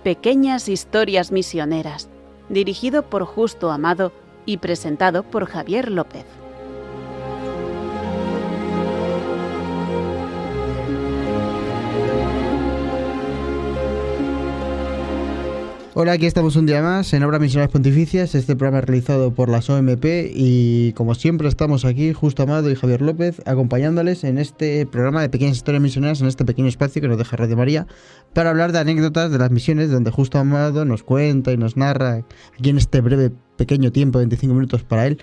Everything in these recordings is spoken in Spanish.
Pequeñas historias misioneras, dirigido por Justo Amado y presentado por Javier López. Hola, aquí estamos un día más en Obras Misioneras Pontificias, este programa realizado por las OMP y como siempre estamos aquí, Justo Amado y Javier López, acompañándoles en este programa de Pequeñas Historias Misioneras, en este pequeño espacio que nos deja Radio María, para hablar de anécdotas de las misiones, donde Justo Amado nos cuenta y nos narra, aquí en este breve, pequeño tiempo, 25 minutos para él,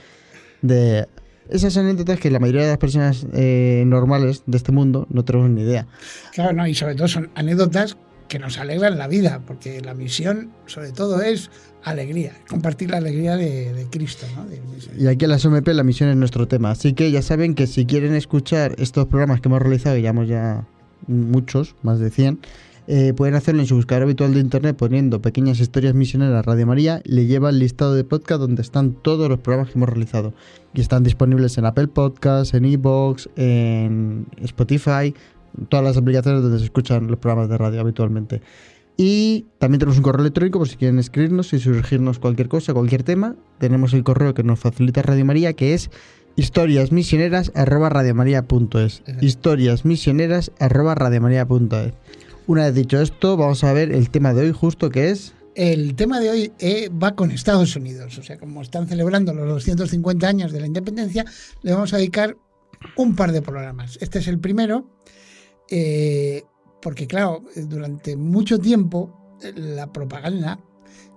de esas anécdotas que la mayoría de las personas normales de este mundo no tenemos ni idea. Claro, no, y sobre todo son anécdotas que nos alegran la vida, porque la misión, sobre todo, es alegría, compartir la alegría de Cristo, ¿no? Y aquí en las OMP la misión es nuestro tema, así que ya saben que si quieren escuchar estos programas que hemos realizado, y llevamos ya muchos, más de 100, pueden hacerlo en su buscador habitual de internet poniendo Pequeñas Historias Misioneras Radio María, le lleva el listado de podcast donde están todos los programas que hemos realizado, y están disponibles en Apple Podcasts, en iVoox, en Spotify, todas las aplicaciones donde se escuchan los programas de radio habitualmente. Y también tenemos un correo electrónico por si quieren escribirnos y sugerirnos cualquier cosa, cualquier tema. Tenemos el correo que nos facilita Radio María, que es historiasmisioneras@radiomaria.es. historiasmisioneras@radiomaria.es. Una vez dicho esto, vamos a ver el tema de hoy, justo, que es... El tema de hoy va con Estados Unidos. O sea, como están celebrando los 250 años de la independencia, le vamos a dedicar un par de programas. Este es el primero. Porque claro, durante mucho tiempo la propaganda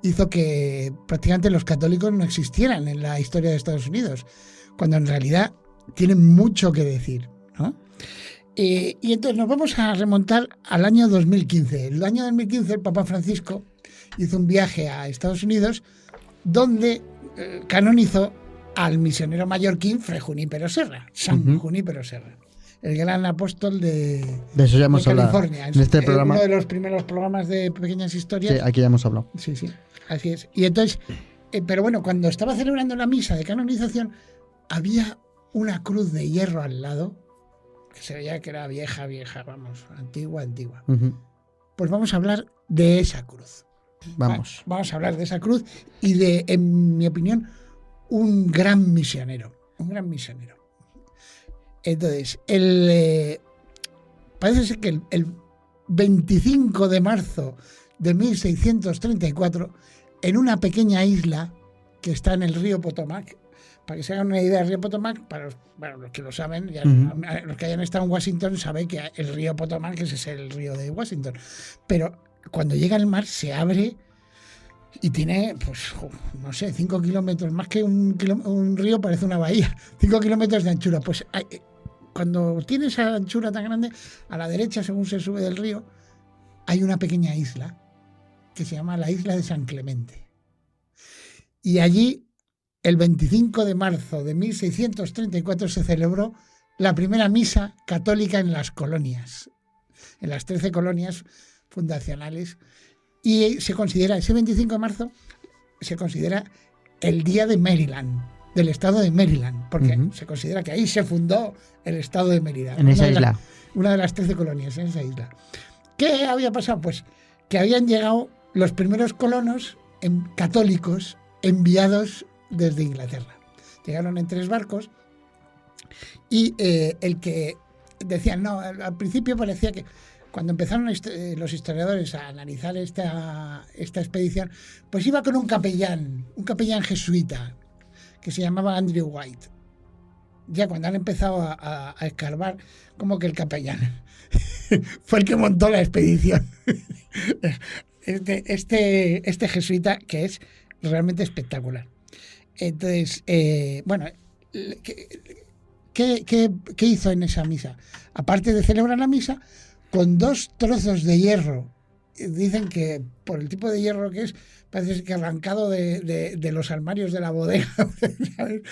hizo que prácticamente los católicos no existieran en la historia de Estados Unidos, cuando en realidad tienen mucho que decir, ¿no? Y entonces nos vamos a remontar al año 2015. El año 2015 el Papa Francisco hizo un viaje a Estados Unidos donde canonizó al misionero mallorquín Fray Junípero Serra, San Junípero Serra, el gran apóstol de eso ya hemos California. En este programa, uno de los primeros programas de Pequeñas Historias. Sí, aquí ya hemos hablado. Sí, así es. Y entonces, pero bueno, cuando estaba celebrando la misa de canonización, había una cruz de hierro al lado, que se veía que era vieja, vamos, antigua. Pues vamos a hablar de esa cruz. Vamos a hablar de esa cruz y de, en mi opinión, un gran misionero. Entonces, parece ser que el 25 de marzo de 1634, en una pequeña isla que está en el río Potomac, para que se hagan una idea del río Potomac, para los que lo saben, los que hayan estado en Washington saben que el río Potomac ese es el río de Washington. Pero cuando llega al mar se abre y tiene, pues, no sé, 5 kilómetros, más que un río, parece una bahía, 5 kilómetros de anchura. Pues cuando tiene esa anchura tan grande, a la derecha, según se sube del río, hay una pequeña isla que se llama la isla de San Clemente. Y allí, el 25 de marzo de 1634, se celebró la primera misa católica en las colonias, en las 13 colonias fundacionales. Y se considera, ese 25 de marzo, se considera el día de Maryland, del estado de Maryland, porque se considera que ahí se fundó el estado de Maryland. En esa isla. Una de las 13 colonias, en esa isla. ¿Qué había pasado? Pues que habían llegado los primeros colonos católicos enviados desde Inglaterra. Llegaron en 3 barcos y el que decían, no, al principio parecía que cuando empezaron los historiadores a analizar esta expedición, pues iba con un capellán jesuita, que se llamaba Andrew White. Ya cuando han empezado a escarbar, como que el capellán fue el que montó la expedición. Este jesuita, que es realmente espectacular. Entonces, bueno, ¿qué hizo en esa misa? Aparte de celebrar la misa, con 2 trozos de hierro, dicen que por el tipo de hierro que es, parece que arrancado de los armarios de la bodega, ¿sabes?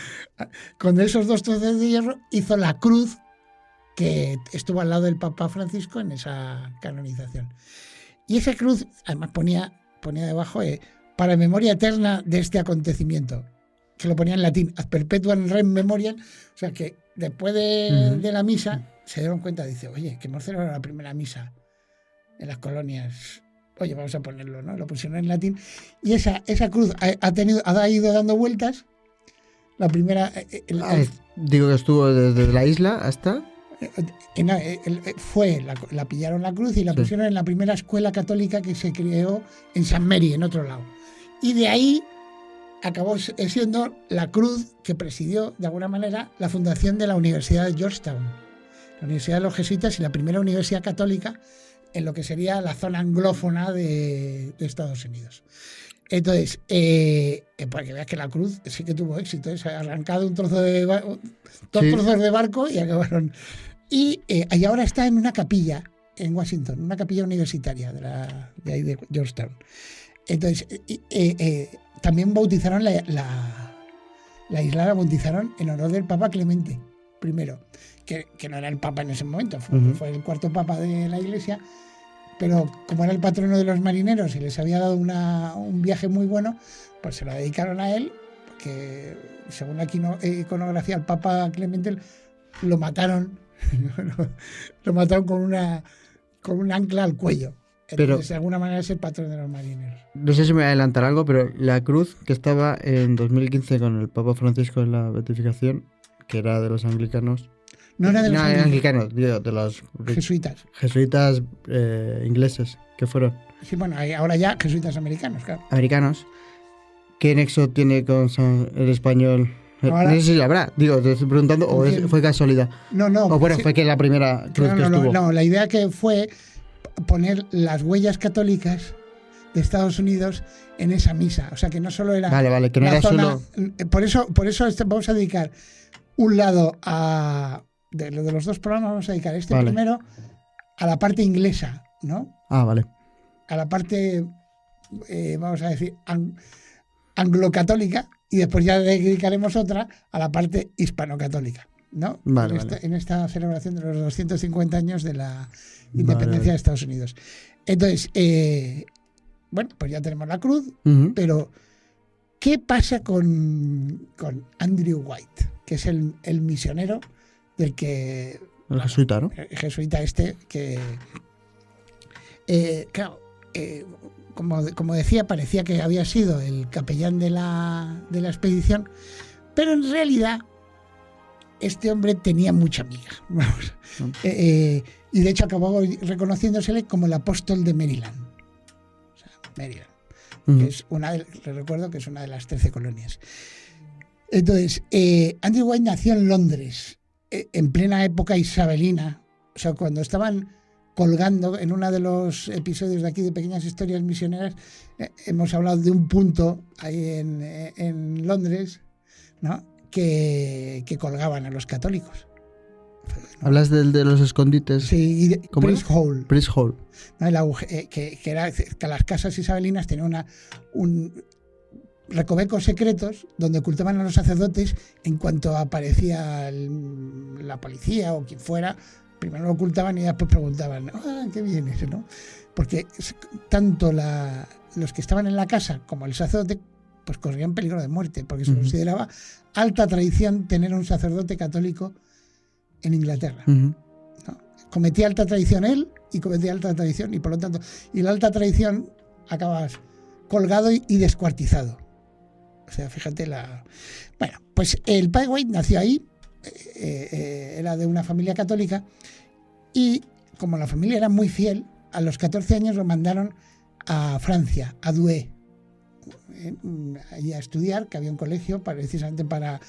Con esos 2 trozos de hierro hizo la cruz que estuvo al lado del Papa Francisco en esa canonización. Y esa cruz, además, ponía debajo, para memoria eterna de este acontecimiento, que lo ponía en latín, ad perpetuam rem memoriam, o sea que después de la misa se dieron cuenta, dice, oye, que hemos celebrado la primera misa en las colonias oye, vamos a ponerlo, ¿no? Lo pusieron en latín. Y esa cruz ha ido dando vueltas. La primera... Digo que estuvo desde la isla hasta... la pillaron la cruz y la Sí. pusieron en la primera escuela católica que se creó en San Mary, en otro lado. Y de ahí acabó siendo la cruz que presidió, de alguna manera, la fundación de la Universidad de Georgetown, la Universidad de los Jesuitas y la primera universidad católica en lo que sería la zona anglófona de Estados Unidos. Entonces, para que veas que la cruz sí que tuvo éxito, se ha arrancado dos trozos de barco y acabaron. Y ahora está en una capilla en Washington, una capilla universitaria de ahí de Georgetown. Entonces, también bautizaron la isla, la bautizaron en honor del Papa Clemente I, que no era el Papa en ese momento, fue el cuarto Papa de la Iglesia, pero como era el patrono de los marineros y les había dado un viaje muy bueno, pues se lo dedicaron a él, porque según la iconografía, el Papa Clemente lo mataron, lo mataron con un ancla al cuello. Entonces, de alguna manera es el patrón de los marineros. No sé si me voy a adelantar algo, pero la cruz que estaba en 2015 con el Papa Francisco en la beatificación, que era de los anglicanos... No era de los anglicanos, digo, de los jesuitas. Jesuitas ingleses, que fueron. Sí, bueno, ahora ya jesuitas americanos, claro. Americanos. ¿Qué nexo tiene con el español? Ahora, no sé si lo habrá, digo, te estoy preguntando, o fue casualidad. No. O bueno, sí, fue que la primera cruz que estuvo. No, la idea que fue poner las huellas católicas de Estados Unidos en esa misa. O sea, que no solo era... Vale, que no era zona, solo... Por eso vamos a dedicar un lado a... De los dos programas vamos a dedicar primero a la parte inglesa, ¿no? Vale. A la parte, vamos a decir, anglo-católica, y después ya dedicaremos otra a la parte hispano-católica, ¿no? Vale, en esta celebración de los 250 años de la independencia de Estados Unidos. Entonces, bueno, pues ya tenemos la cruz, pero ¿qué pasa con Andrew White, que es el misionero del que... El jesuita, ¿no? El jesuita que... claro, como decía, parecía que había sido el capellán de la expedición, pero en realidad este hombre tenía mucha amiga. Vamos. Y de hecho acabó reconociéndosele como el apóstol de Maryland. O sea, Maryland. Que es recuerdo que es una de las 13 colonias. Entonces, Andrew White nació en Londres, en plena época isabelina, o sea, cuando estaban colgando, en uno de los episodios de aquí de Pequeñas Historias Misioneras, hemos hablado de un punto ahí en Londres, ¿no? que colgaban a los católicos. ¿Hablas del de los escondites? Sí, ¿Cómo Priest Hole. Priest Hole. ¿No? Que las casas isabelinas tenían un recovecos secretos donde ocultaban a los sacerdotes en cuanto aparecía la policía o quien fuera. Primero lo ocultaban y después preguntaban, ¿qué viene ese, no? Porque tanto los que estaban en la casa como el sacerdote pues corrían peligro de muerte, porque se consideraba alta traición tener un sacerdote católico en Inglaterra. ¿No? Cometía alta traición él y cometía alta traición, y por lo tanto, y la alta traición acabas colgado y descuartizado. O sea, fíjate Bueno, pues el Padre White nació ahí, era de una familia católica, y como la familia era muy fiel, a los 14 años lo mandaron a Francia, a Douai, allí a estudiar, que había un colegio precisamente para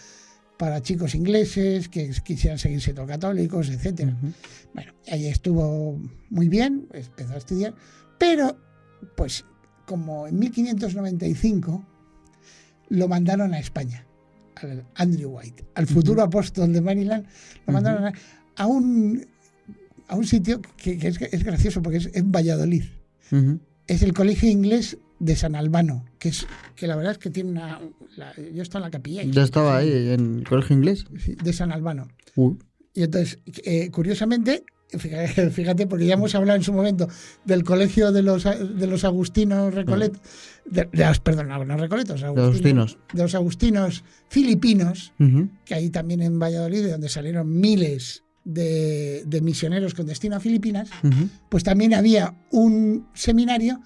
chicos ingleses que quisieran seguir siendo católicos, etc. Bueno, allí estuvo muy bien, empezó a estudiar, pero pues como en 1595 lo mandaron a España, al Andrew White, al futuro apóstol de Maryland, lo mandaron a un sitio que es gracioso porque es en Valladolid. Es el colegio inglés de San Albano, que la verdad es que tiene yo estaba en la capilla. Ya estaba ahí, en el colegio inglés. Sí, de San Albano. Y entonces, curiosamente, fíjate, porque ya hemos hablado en su momento del colegio de los agustinos recoletos, de los agustinos filipinos, que hay también en Valladolid, de donde salieron miles de misioneros con destino a Filipinas, Ujú. pues también había un seminario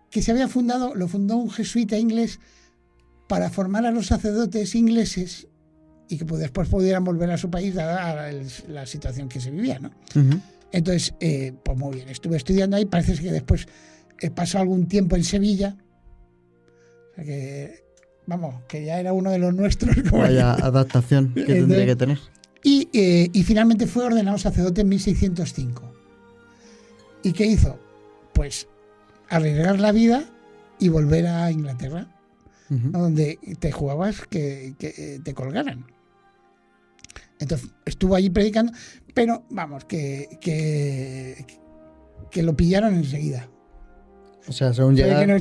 que se había fundado, lo fundó un jesuita inglés para formar a los sacerdotes ingleses y que pues, después pudieran volver a su país dada la situación que se vivía, ¿no? Ujú. Entonces, pues muy bien, estuve estudiando ahí, parece que después pasó algún tiempo en Sevilla, o sea que, vamos, que ya era uno de los nuestros. Como Vaya adaptación que tendría que tener. y finalmente fue ordenado sacerdote en 1605. ¿Y qué hizo? Pues arriesgar la vida y volver a Inglaterra, Ujú. ¿no? Donde te jugabas que te colgaran. Entonces estuvo allí predicando, pero vamos, que lo pillaron enseguida. O sea, según Se ve llegar... que no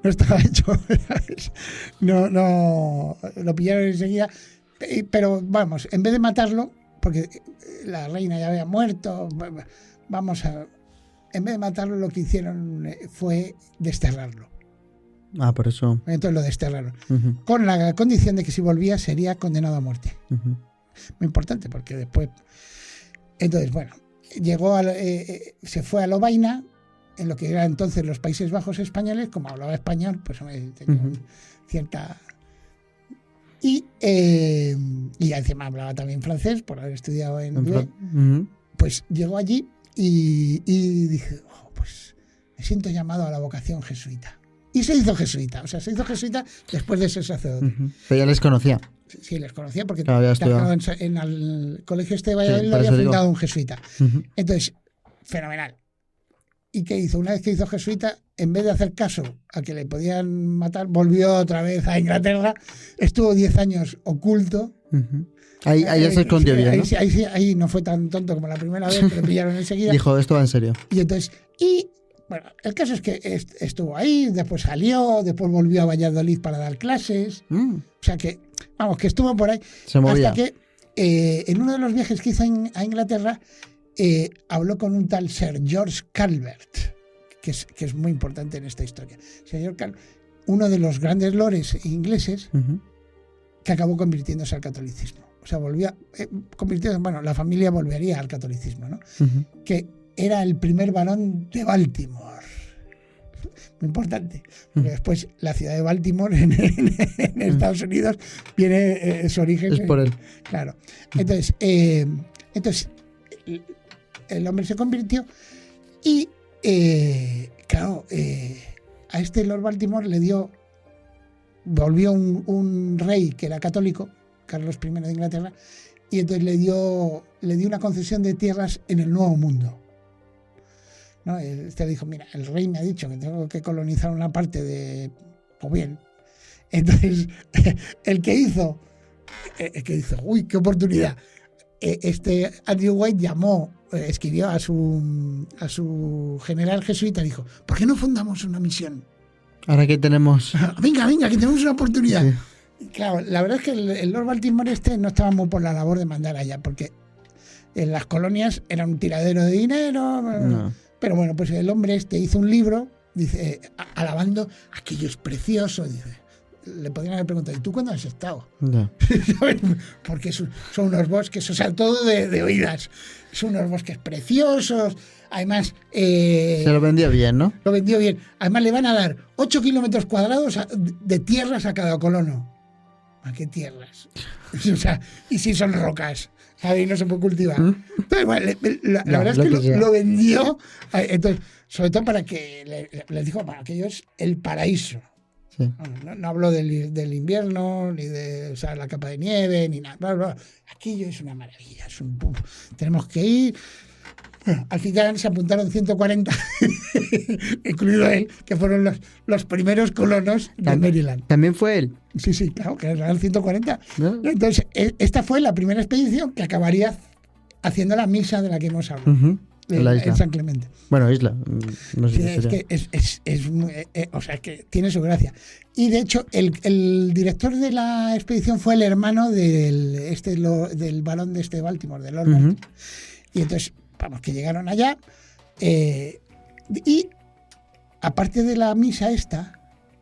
estaba hecho, ¿sabes? No, lo pillaron enseguida. Pero vamos, en vez de matarlo, porque la reina ya había muerto, en vez de matarlo, lo que hicieron fue desterrarlo. Ah, por eso. Entonces lo desterraron. Ujú. Con la condición de que si volvía sería condenado a muerte. Ujú. Muy importante, porque después... Entonces, bueno, se fue a Lovaina, en lo que eran entonces los Países Bajos españoles. Como hablaba español, pues tenía Ujú. cierta... Y encima hablaba también francés, por haber estudiado en Douai. Ujú. Pues llegó allí y dije, pues me siento llamado a la vocación jesuita. Y se hizo jesuita, después de ser sacerdote. Ujú. Pero ya les conocía. Sí, les conocía porque Claro, había estudiado. en el colegio este de Valladolid Sí, lo por había eso digo. fundado un jesuita. Ujú. Entonces, fenomenal. ¿Y qué hizo? Una vez que hizo jesuita, en vez de hacer caso a que le podían matar, volvió otra vez a Inglaterra, estuvo 10 años oculto. Ujú. Ahí ya se escondió bien, ¿no? Ahí no fue tan tonto como la primera vez, que lo pillaron enseguida. Dijo, esto va en serio. Y entonces, bueno, el caso es que estuvo ahí, después salió, después volvió a Valladolid para dar clases. Mm. O sea que, vamos, que estuvo por ahí. Se movía. Hasta que en uno de los viajes que hizo a Inglaterra, habló con un tal Sir George Calvert, que es muy importante en esta historia. Sir George Calvert, uno de los grandes lores ingleses Ujú. que acabó convirtiéndose al catolicismo. O sea, la familia volvería al catolicismo, ¿no? Ujú. Que era el primer barón de Baltimore. Muy importante. Porque después la ciudad de Baltimore en Estados Unidos viene su origen. Es por él. Claro. Entonces, el hombre se convirtió y, claro, a este Lord Baltimore volvió un rey que era católico, Carlos I de Inglaterra, y entonces le dio una concesión de tierras en el Nuevo Mundo. ¿No? Este dijo, mira, el rey me ha dicho que tengo que colonizar una parte de... Pues bien. Entonces, el que hizo, uy, qué oportunidad. Andrew White escribió a su general jesuita y dijo, ¿por qué no fundamos una misión? Ahora que tenemos... Venga, que tenemos una oportunidad. Sí. Claro, la verdad es que el Lord Baltimore no estaba muy por la labor de mandar allá, porque en las colonias era un tiradero de dinero. No. Pero bueno, pues el hombre hizo un libro, dice, alabando, aquello es precioso. Dice, le podrían haber preguntado, ¿y tú cuándo has estado? Ya. ¿Sabes? Porque son unos bosques, o sea, todo de oídas. Son unos bosques preciosos. Además, Se lo vendía bien, ¿no? lo vendió bien. Además, le van a dar 8 kilómetros cuadrados de tierras a cada colono. ¿A qué tierras? O sea, y si son rocas, ¿sabes? Y no se puede cultivar. Entonces, bueno, la verdad es que lo vendió. Entonces, sobre todo para que les dijo, para aquello es el paraíso. Sí. No hablo del invierno, ni de la capa de nieve, ni nada. Bla, bla. Aquello es una maravilla. Tenemos que ir. Bueno, al final se apuntaron 140, incluido él, que fueron los primeros colonos de Maryland. ¿También fue él? Sí, claro, que eran 140. ¿No? Entonces, esta fue la primera expedición que acabaría haciendo la misa de la que hemos hablado. Ujú. En la isla. En San Clemente. Bueno, isla. No sé Sí, qué es sería. que es muy, o sea, que tiene su gracia. Y de hecho, el director de la expedición fue el hermano del barón de Baltimore, de Lord Ujú. Baltimore. Y entonces, vamos, que llegaron allá. Y aparte de la misa esta,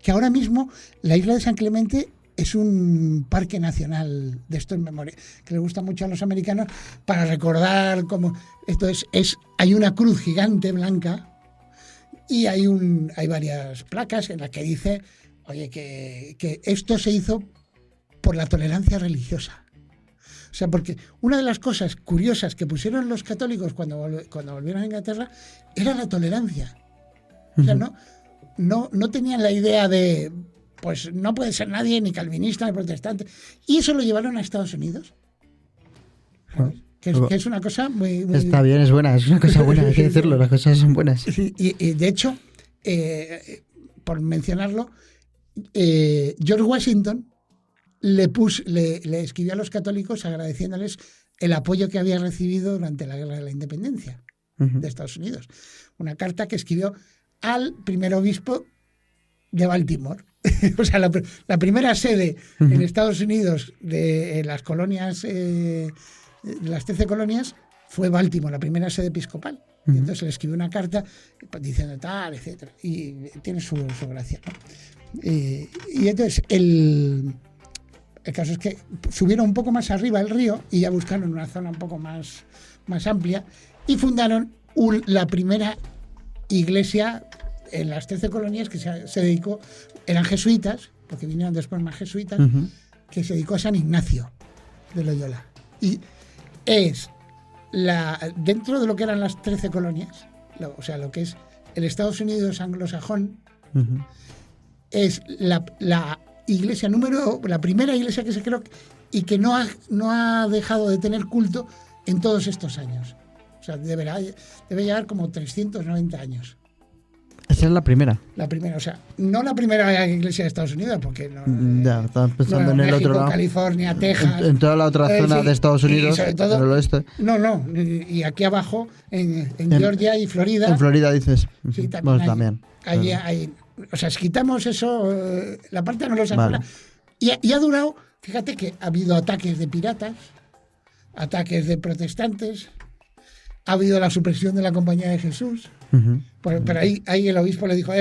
que ahora mismo la isla de San Clemente es un parque nacional de estos que les gusta mucho a los americanos para recordar cómo esto hay una cruz gigante blanca y hay varias placas en las que dice, oye, que esto se hizo por la tolerancia religiosa. O sea, porque una de las cosas curiosas que pusieron los católicos cuando volvieron a Inglaterra era la tolerancia. O sea, no tenían la idea de, pues no puede ser nadie ni calvinista ni protestante. Y eso lo llevaron a Estados Unidos. Que es una cosa muy... Está bien, es buena, es una cosa buena, hay que decirlo, las cosas son buenas. Sí, y de hecho, por mencionarlo, George Washington le escribió a los católicos agradeciéndoles el apoyo que había recibido durante la Guerra de la Independencia de Estados Unidos. Una carta que escribió al primer obispo de Baltimore. O sea, la primera sede en Estados Unidos de las colonias, de las 13 colonias, fue Baltimore, la primera sede episcopal. Y entonces le escribió una carta diciendo tal, etcétera. Y tiene su gracia, ¿no? Y entonces el caso es que subieron un poco más arriba el río y ya buscaron una zona un poco más amplia y fundaron la primera iglesia en las 13 colonias que se dedicó, eran jesuitas, porque vinieron después más jesuitas, que se dedicó a San Ignacio de Loyola. Y es dentro de lo que eran las 13 colonias, o sea, lo que es el Estados Unidos anglosajón, es la iglesia la primera iglesia que se creó y que no ha dejado de tener culto en todos estos años. O sea, debe llevar como 390 años. Esa es la primera. La primera, o sea, no la primera iglesia de Estados Unidos, porque ya, estaba pensando en el México, otro lado. California, Texas. En toda la otra zona de Estados Unidos, sobre todo, en el oeste. No, y aquí abajo, en Georgia y Florida. En Florida dices. Sí, también. Bueno, también. Allí hay, o sea, si quitamos eso, la parte anglosajona. Vale. Y ha durado, fíjate que ha habido ataques de piratas, ataques de protestantes, ha habido la supresión de la Compañía de Jesús. Pero ahí el obispo le dijo,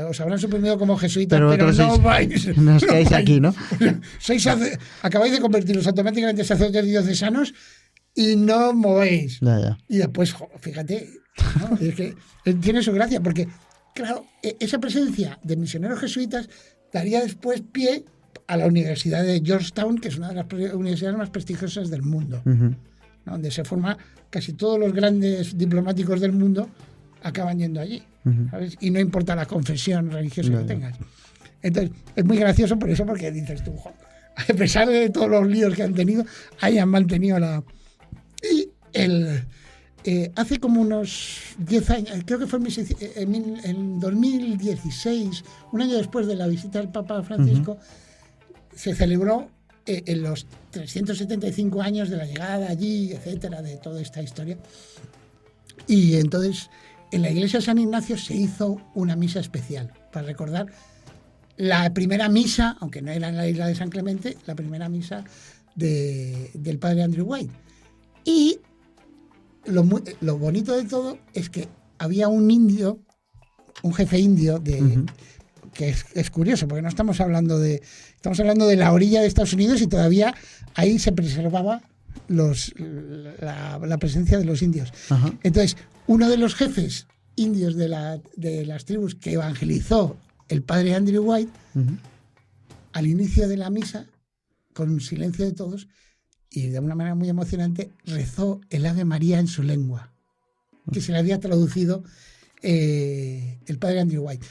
os habrán suprimido como jesuitas, pero no vais. No os quedáis aquí, ¿no? Acabáis de convertiros automáticamente en sacerdotes diocesanos y no movéis. Ya. Y después, fíjate, ¿no? Es que tiene su gracia, porque, claro, esa presencia de misioneros jesuitas daría después pie a la Universidad de Georgetown, que es una de las universidades más prestigiosas del mundo, ¿no? Donde se forma casi todos los grandes diplomáticos del mundo, acaban yendo allí, ¿sabes? Y no importa la confesión religiosa que tengas. Entonces, es muy gracioso por eso, porque dices tú, a pesar de todos los líos que han tenido, hayan mantenido la... Y hace como unos 10 años, creo que fue en 2016, un año después de la visita del Papa Francisco, se celebró en los 375 años de la llegada allí, etcétera, de toda esta historia. Y entonces, en la iglesia de San Ignacio se hizo una misa especial para recordar la primera misa, aunque no era en la isla de San Clemente, la primera misa del padre Andrew White. Y lo bonito de todo es que había un indio, un jefe indio que es curioso, porque no estamos hablando de la orilla de Estados Unidos y todavía ahí se preservaba la presencia de los indios. Ajá. Entonces, uno de los jefes indios de las tribus que evangelizó el padre Andrew White, al inicio de la misa, con silencio de todos, y de una manera muy emocionante, rezó el Ave María en su lengua, que se le había traducido el padre Andrew White.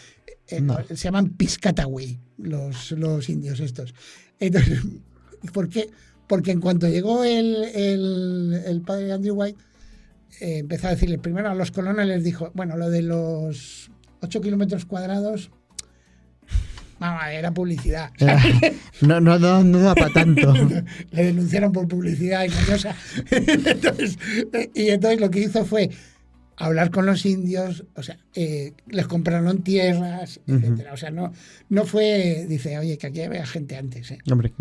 Se llaman Piscataway, los indios estos. Entonces, ¿por qué? Porque en cuanto llegó el padre Andrew White, empezó a decirle, primero a los colonos les dijo, bueno, lo de los 8 kilómetros cuadrados, era publicidad. No da para tanto. Le denunciaron por publicidad engañosa. Entonces lo que hizo fue hablar con los indios, o sea, les compraron tierras, etcétera. O sea, no fue, dice, oye, que aquí había gente antes. Hombre.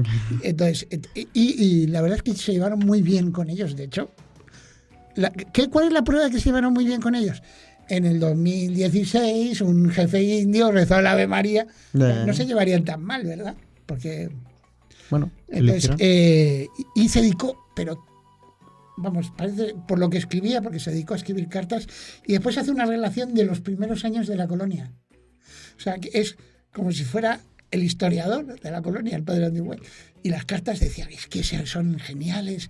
Entonces, y la verdad es que se llevaron muy bien con ellos. De hecho, ¿cuál es la prueba de que se llevaron muy bien con ellos? en el 2016 un jefe indio rezó el Ave María. No se llevarían tan mal, ¿verdad? Porque... Bueno, entonces, y se dedicó, pero vamos, parece por lo que escribía, porque se dedicó a escribir cartas, y después hace una relación de los primeros años de la colonia. O sea, que es como si fuera el historiador de la colonia, el padre Andy White. Y las cartas decían, es que son geniales,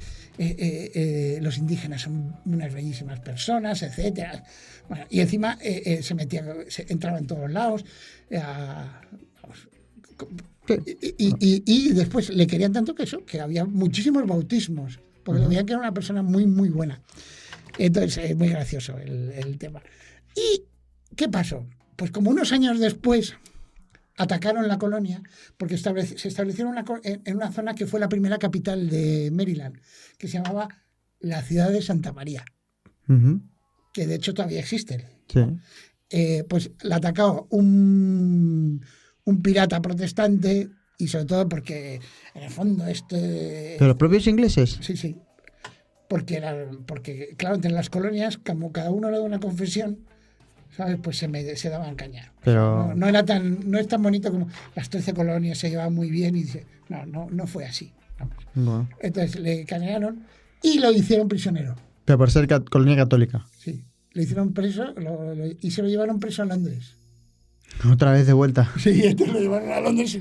los indígenas son unas bellísimas personas, etcétera. Bueno, y encima entraba en todos lados. Y después le querían tanto que había muchísimos bautismos, porque veían que era una persona muy, muy buena. Entonces, es muy gracioso el tema. ¿Y qué pasó? Pues como unos años después atacaron la colonia, porque se establecieron en una zona que fue la primera capital de Maryland, que se llamaba la ciudad de Santa María, que de hecho todavía existe. Sí. Pues la atacó un pirata protestante, y sobre todo porque en el fondo ¿pero los propios ingleses? Sí. Porque claro, entre las colonias, como cada uno le da una confesión, ¿sabes? Pues se daban caña. Pero... No es tan bonito como las 13 colonias se llevaban muy bien, y dice, no fue así. Bueno. Entonces le cañaron y lo hicieron prisionero. Pero por ser colonia católica. Sí, le hicieron preso y se lo llevaron preso a Londres. Otra vez de vuelta. Sí, entonces lo llevaron a Londres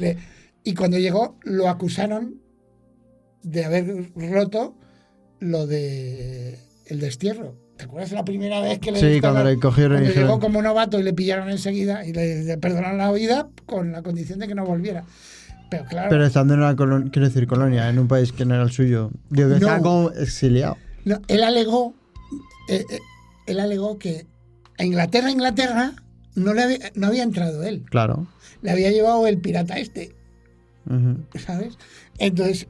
y cuando llegó lo acusaron de haber roto lo de el destierro. ¿Te acuerdas la primera vez que cuando le cogieron cuando llegó como novato y le pillaron enseguida y le perdonaron la vida con la condición de que no volviera? Pero claro. Pero estando en una colonia, en un país que no era el suyo. Digo, que estaba como exiliado. No, él alegó que a Inglaterra no había entrado él. Claro. Le había llevado el pirata ¿sabes? Entonces,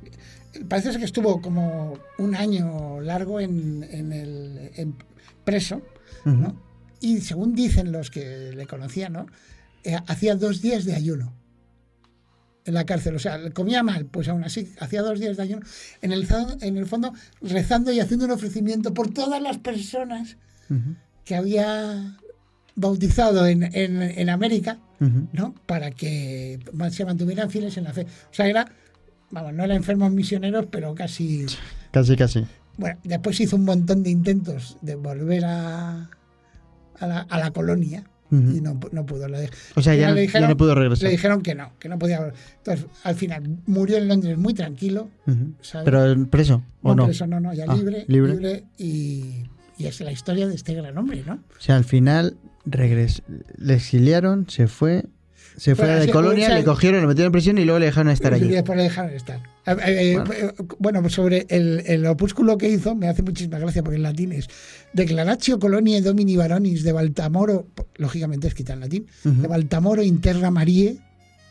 parece que estuvo como un año largo en preso, ¿no? Y según dicen los que le conocían, ¿no? Hacía 2 días de ayuno en la cárcel. O sea, comía mal, pues aún así hacía 2 días de ayuno. En el fondo, rezando y haciendo un ofrecimiento por todas las personas que había bautizado en América, ¿no? Para que se mantuvieran fieles en la fe. O sea, no eran enfermos misioneros, pero casi. Casi. Bueno, después hizo un montón de intentos de volver a la colonia y no pudo. O sea, ya no pudo regresar. Le dijeron que no podía. Entonces, al final, murió en Londres muy tranquilo. ¿Sabes? ¿Pero preso o no? Preso, no, ya libre y es la historia de este gran hombre, ¿no? O sea, al final le exiliaron, se fue de colonia, le cogieron, le metieron en prisión y luego le dejaron estar allí. Y después le dejaron estar. Bueno, pues sobre el opúsculo que hizo, me hace muchísima gracia porque en latín es Declaratio Coloniae Domini Baronis de Baltamoro, lógicamente es quita en latín, de Baltamoro in terra Mariae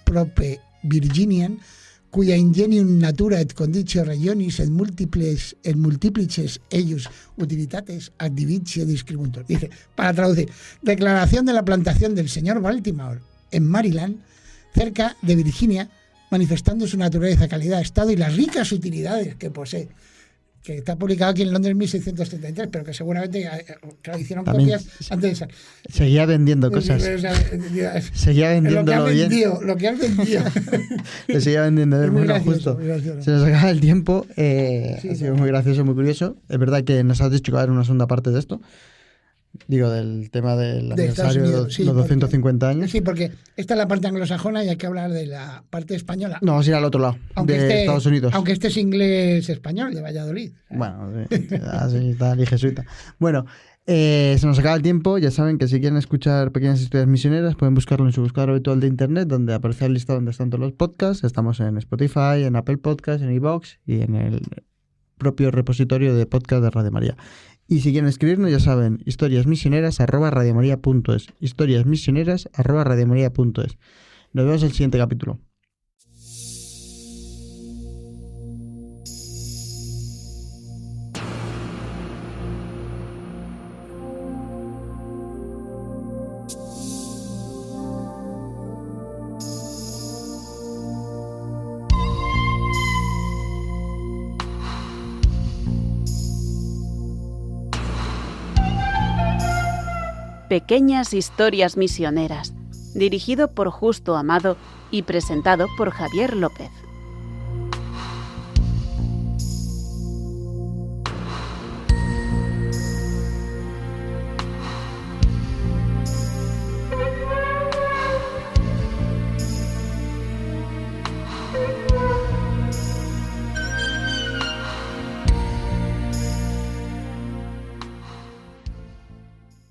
prope Virginian, cuya ingenium natura et conditio regionis et multiplices eius utilitates ad divitio discrimuntur. Dice, para traducir, declaración de la plantación del señor Baltimore en Maryland, cerca de Virginia, manifestando su naturaleza, calidad, estado y las ricas utilidades que posee. Que está publicado aquí en Londres en 1633, pero que seguramente hicieron también copias antes de esa. Seguía vendiendo cosas. Seguía vendiéndolo bien. Lo que has vendido. Le seguía vendiendo, es muy gracioso, justo. Se nos acaba el tiempo. Ha sido muy gracioso, muy curioso. Es verdad que nos has dicho que va a haber una segunda parte de esto. Digo, del tema del aniversario de los 250 años. Sí, porque esta es la parte anglosajona y hay que hablar de la parte española. No, vamos a ir al otro lado, de Estados Unidos. Aunque este es inglés-español, de Valladolid. Bueno, así está el jesuita. Bueno, se nos acaba el tiempo. Ya saben que si quieren escuchar pequeñas historias misioneras, pueden buscarlo en su buscador habitual de internet, donde aparece el listado donde están todos los podcasts. Estamos en Spotify, en Apple Podcasts, en iVoox y en el propio repositorio de podcast de Radio María. Y si quieren escribirnos, ya saben, historiasmisioneras@radiomaria.es. historiasmisioneras@radiomaria.es. Nos vemos en el siguiente capítulo. Pequeñas historias misioneras, dirigido por Justo Amado y presentado por Javier López.